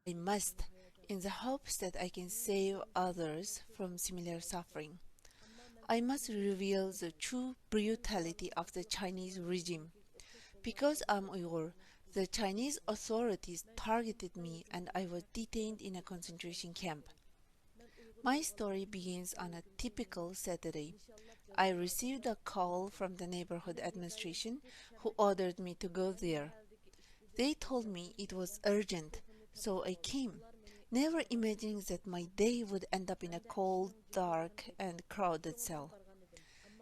I must, in the hopes that I can save others from similar suffering. I must reveal the true brutality of the Chinese regime. Because I'm Uyghur, the Chinese authorities targeted me and I was detained in a concentration camp. My story begins on a typical Saturday. I received a call from the neighborhood administration who ordered me to go there. They told me it was urgent, so I came, never imagining that my day would end up in a cold, dark, and crowded cell.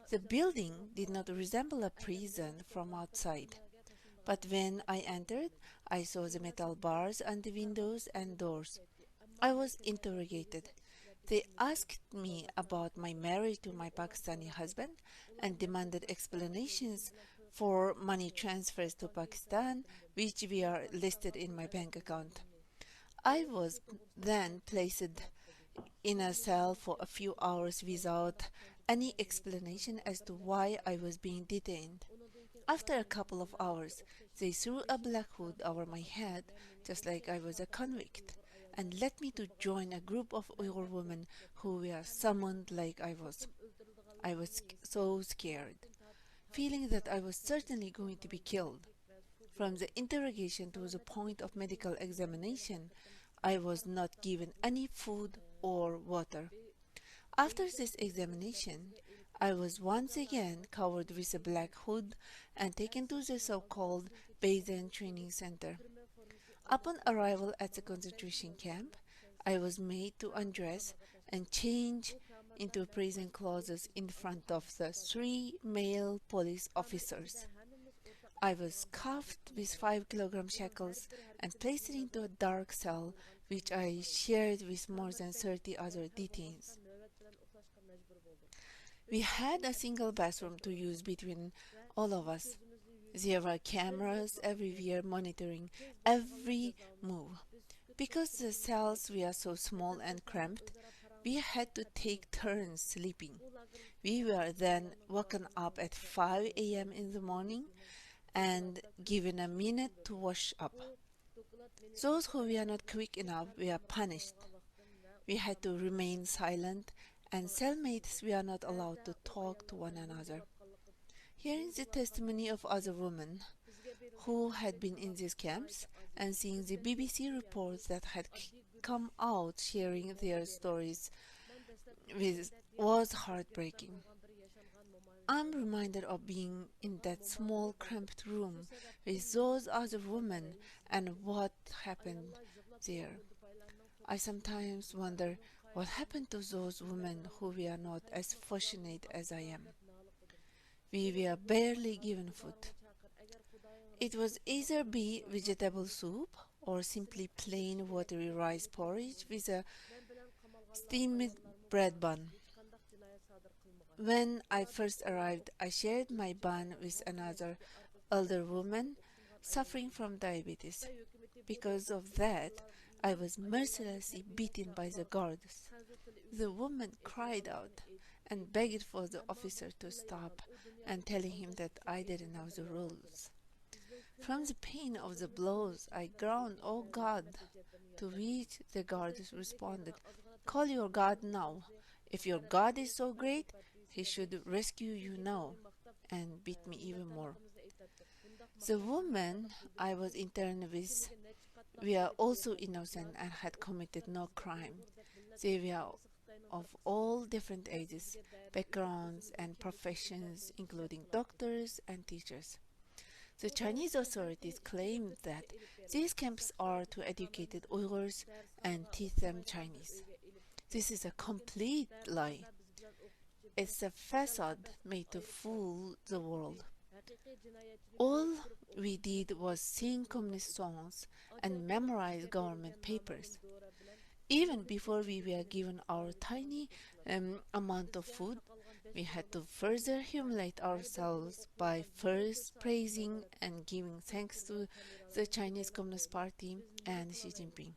The building did not resemble a prison from outside, but when I entered, I saw the metal bars on the windows and doors. I was interrogated. They asked me about my marriage to my Pakistani husband and demanded explanations for money transfers to Pakistan, which were listed in my bank account. I was then placed in a cell for a few hours without any explanation as to why I was being detained. After a couple of hours, they threw a black hood over my head, just like I was a convict, and led me to join a group of Uyghur women who were summoned like I was. I was so scared, feeling that I was certainly going to be killed. From the interrogation to the point of medical examination, I was not given any food or water. After this examination, I was once again covered with a black hood and taken to the so-called Bayesian Training Center. Upon arrival at the concentration camp, I was made to undress and change into prison clothes in front of the three male police officers. I was cuffed with 5 kilogram shackles and placed into a dark cell which I shared with more than 30 other detainees. We had a single bathroom to use between all of us. There were cameras everywhere monitoring every move. Because the cells were so small and cramped, we had to take turns sleeping. We were then woken up at 5 a.m. in the morning and given a minute to wash up. Those who were not quick enough were punished. We had to remain silent, and cellmates were not allowed to talk to one another. Hearing the testimony of other women who had been in these camps and seeing the BBC reports that had come out sharing their stories was heartbreaking. I'm reminded of being in that small cramped room with those other women and what happened there. I sometimes wonder what happened to those women who were not as fortunate as I am. We were barely given food. It was either be vegetable soup or simply plain watery rice porridge with a steamed bread bun. When I first arrived, I shared my bun with another elder woman suffering from diabetes. Because of that, I was mercilessly beaten by the guards. The woman cried out and begged for the officer to stop and telling him that I didn't know the rules. From the pain of the blows, I groaned, "Oh God," to which the guards responded, "Call your God now. If your God is so great, he should rescue you now," and beat me even more. The women I was interned with were also innocent and had committed no crime. They were of all different ages, backgrounds, and professions, including doctors and teachers. The Chinese authorities claim that these camps are to educated Uyghurs and teach them Chinese. This is a complete lie. It's a facade made to fool the world. All we did was sing communist songs and memorize government papers. Even before we were given our tiny amount of food, we had to further humiliate ourselves by first praising and giving thanks to the Chinese Communist Party and Xi Jinping.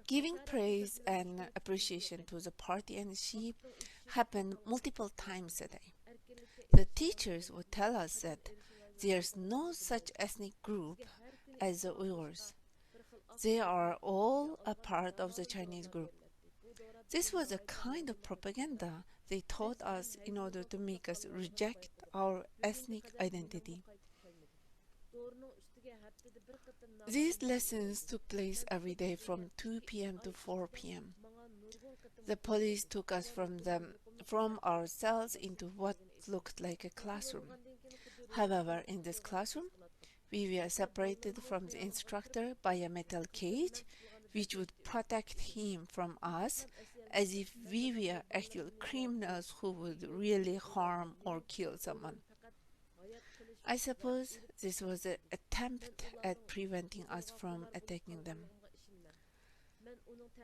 Giving praise and appreciation to the party and Xi happened multiple times a day. The teachers would tell us that there's no such ethnic group as the Uyghurs. They are all a part of the Chinese group. This was a kind of propaganda they taught us in order to make us reject our ethnic identity. These lessons took place every day from 2 p.m. to 4 p.m. The police took us from our cells into what looked like a classroom. However, in this classroom, we were separated from the instructor by a metal cage which would protect him from us as if we were actual criminals who would really harm or kill someone. I suppose this was an attempt at preventing us from attacking them.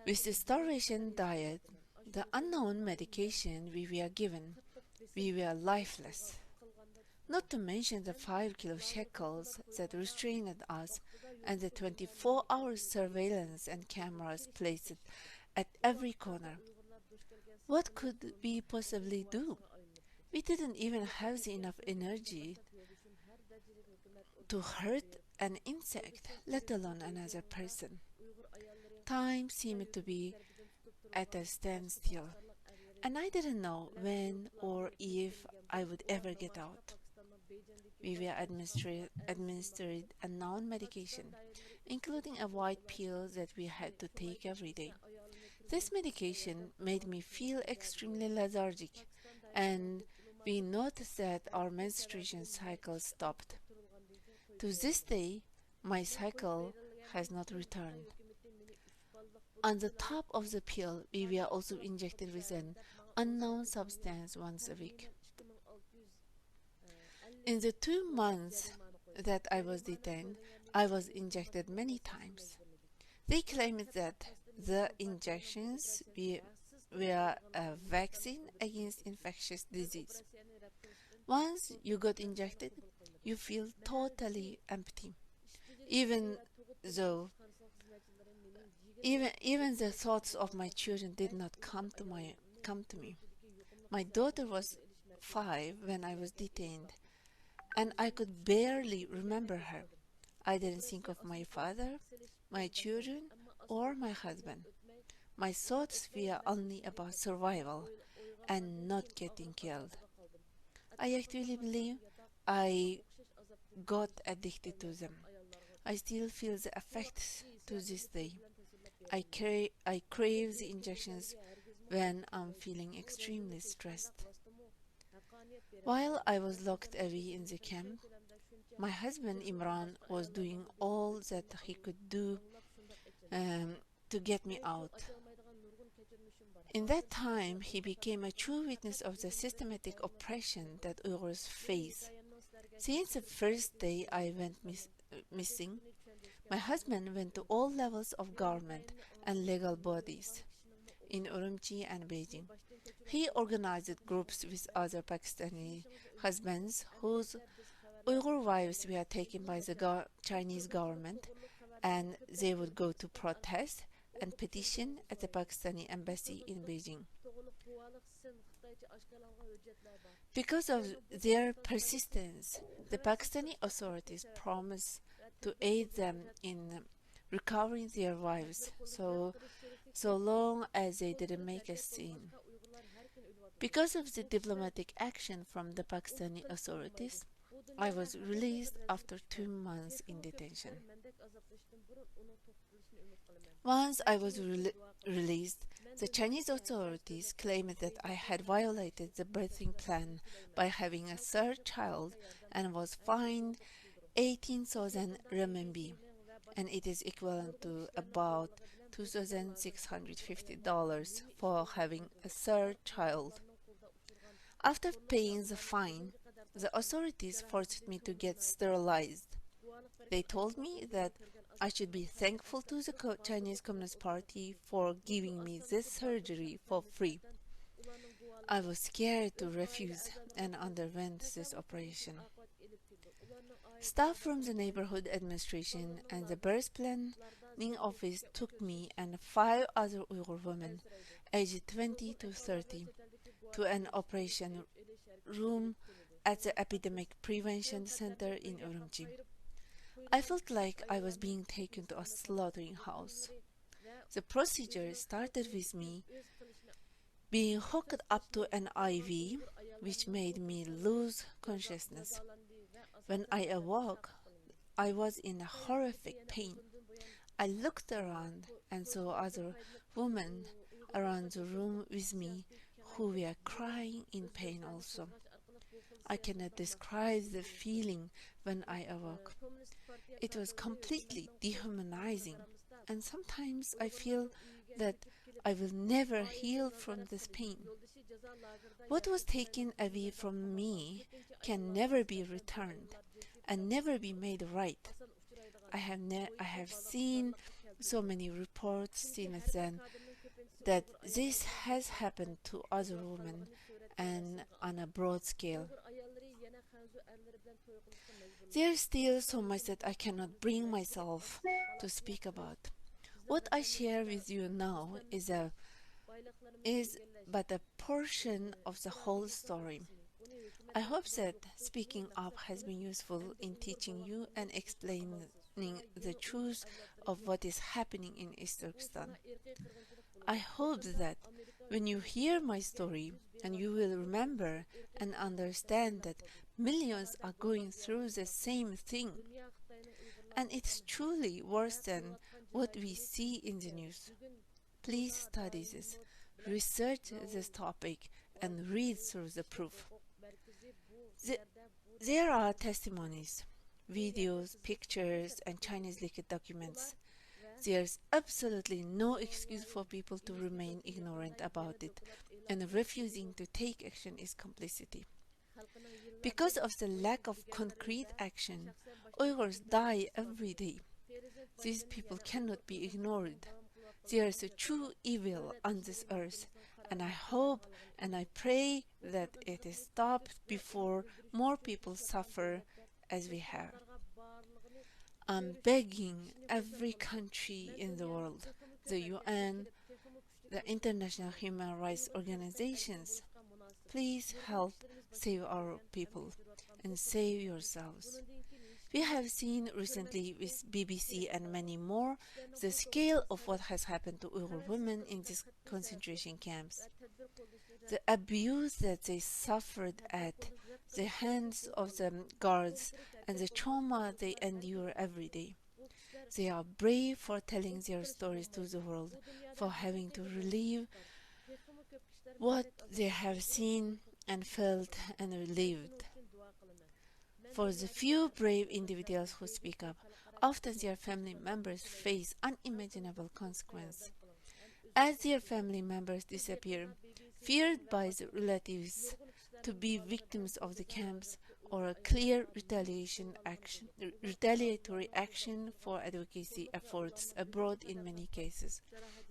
With the starvation diet, the unknown medication we were given, we were lifeless. Not to mention the 5 kilo shekels that restrained us and the 24-hour surveillance and cameras placed at every corner. What could we possibly do? We didn't even have enough energy to hurt an insect, let alone another person. Time seemed to be at a standstill, and I didn't know when or if I would ever get out. We were administered a non-medication, including a white pill that we had to take every day. This medication made me feel extremely lethargic, and we noticed that our menstruation cycle stopped. To this day, my cycle has not returned. On the top of the pill, we were also injected with an unknown substance once a week. In the 2 months that I was detained, I was injected many times. They claimed that the injections were a vaccine against infectious disease. Once you got injected, you feel totally empty. Even though even the thoughts of my children did not come to me. My daughter was 5 when I was detained, and I could barely remember her. I didn't think of my father, my children, or my husband. My thoughts were only about survival and not getting killed. I actually believe I got addicted to them. I still feel the effects to this day. I crave the injections when I'm feeling extremely stressed. While I was locked away in the camp, my husband Imran was doing all that he could do to get me out. In that time, he became a true witness of the systematic oppression that Uyghurs face. Since the first day I went missing, my husband went to all levels of government and legal bodies in Urumqi and Beijing. He organized groups with other Pakistani husbands whose Uyghur wives were taken by the Chinese government, and they would go to protest and petition at the Pakistani embassy in Beijing. Because of their persistence, the Pakistani authorities promised to aid them in recovering their wives, so long as they didn't make a scene. Because of the diplomatic action from the Pakistani authorities, I was released after 2 months in detention. Once I was released, the Chinese authorities claimed that I had violated the birthing plan by having a third child and was fined 18,000 renminbi, and it is equivalent to about $2,650 for having a third child. After paying the fine, the authorities forced me to get sterilized. They told me that I should be thankful to the Chinese Communist Party for giving me this surgery for free. I was scared to refuse and underwent this operation. Staff from the neighborhood administration and the birth planning office took me and 5 other Uyghur women, aged 20 to 30, to an operation room at the Epidemic Prevention Center in Urumqi. I felt like I was being taken to a slaughtering house. The procedure started with me being hooked up to an IV, which made me lose consciousness. When I awoke, I was in horrific pain. I looked around and saw other women around the room with me who were crying in pain also. I cannot describe the feeling when I awoke. It was completely dehumanizing, and sometimes I feel that I will never heal from this pain. What was taken away from me can never be returned and never be made right. I have seen so many reports since then that this has happened to other women and on a broad scale. There is still so much that I cannot bring myself to speak about. What I share with you now is but a portion of the whole story. I hope that speaking up has been useful in teaching you and explaining the truth of what is happening in East Turkestan. I hope that when you hear my story and you will remember and understand that millions are going through the same thing, and it's truly worse than what we see in the news. Please study this, research this topic, and read through the proof. There are testimonies, videos, pictures, and Chinese leaked documents. There's absolutely no excuse for people to remain ignorant about it, and refusing to take action is complicity. Because of the lack of concrete action, Uyghurs die every day. These people cannot be ignored. There is a true evil on this earth, and I hope and I pray that it is stopped before more people suffer as we have. I'm begging every country in the world, the UN, the international human rights organizations, please help save our people and save yourselves. We have seen recently with BBC and many more the scale of what has happened to Uyghur women in these concentration camps, the abuse that they suffered at the hands of the guards, and the trauma they endure every day. They are brave for telling their stories to the world, for having to relive what they have seen and felt and lived. For the few brave individuals who speak up, often their family members face unimaginable consequences. As their family members disappear, feared by the relatives to be victims of the camps, or a clear retaliatory action for advocacy efforts abroad in many cases,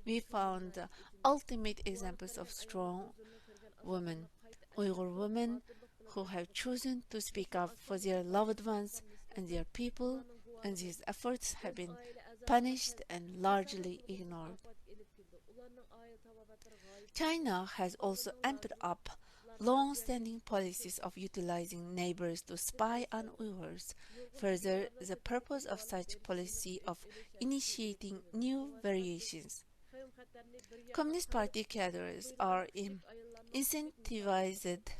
we found the ultimate examples of strong women, Uyghur women who have chosen to speak up for their loved ones and their people, and these efforts have been punished and largely ignored. China has also amped up long-standing policies of utilizing neighbors to spy on Uyghurs. Further, the purpose of such policy of initiating new variations. Communist Party cadres are incentivized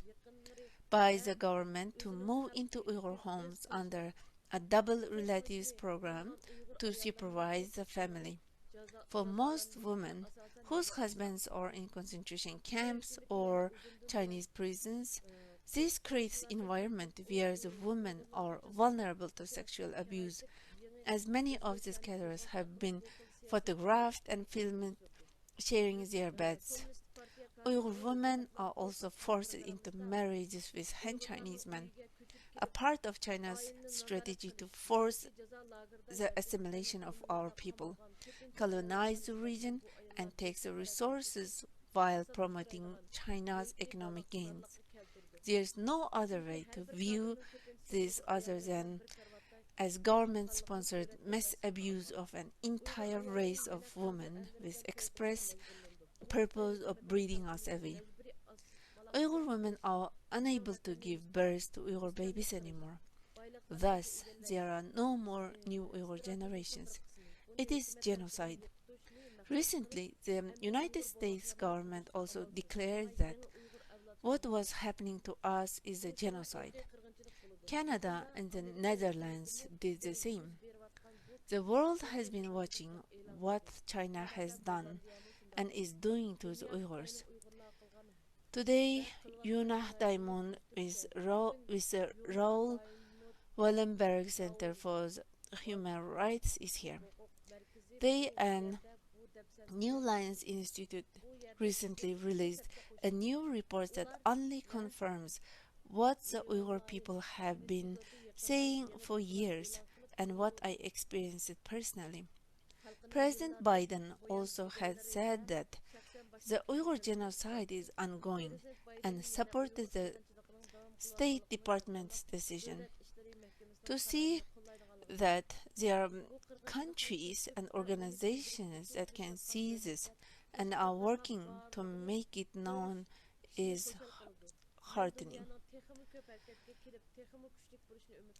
by the government to move into Uyghur homes under a double relatives program to supervise the family. For most women whose husbands are in concentration camps or Chinese prisons, this creates an environment where the women are vulnerable to sexual abuse, as many of these cadres have been photographed and filmed sharing their beds. Uyghur women are also forced into marriages with Han Chinese men, a part of China's strategy to force the assimilation of our people, colonize the region, and take the resources while promoting China's economic gains. There is no other way to view this other than as government-sponsored mass abuse of an entire race of women with express purpose of breeding us away. Uyghur women are unable to give birth to Uyghur babies anymore. Thus, there are no more new Uyghur generations. It is genocide. Recently, the United States government also declared that what was happening to us is a genocide. Canada and the Netherlands did the same. The world has been watching what China has done and is doing to the Uyghurs. Today, Yuna Daimon with the Raoul Wallenberg Center for Human Rights is here. They and New Lines Institute recently released a new report that only confirms what the Uyghur people have been saying for years and what I experienced personally. President Biden also had said that the Uyghur genocide is ongoing and supported the State Department's decision. To see that there are countries and organizations that can see this and are working to make it known is heartening.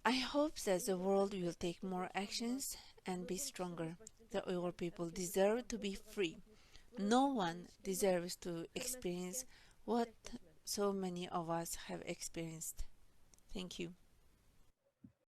I hope that the world will take more actions and be stronger. The Uyghur people deserve to be free. No one deserves to experience what so many of us have experienced. Thank you.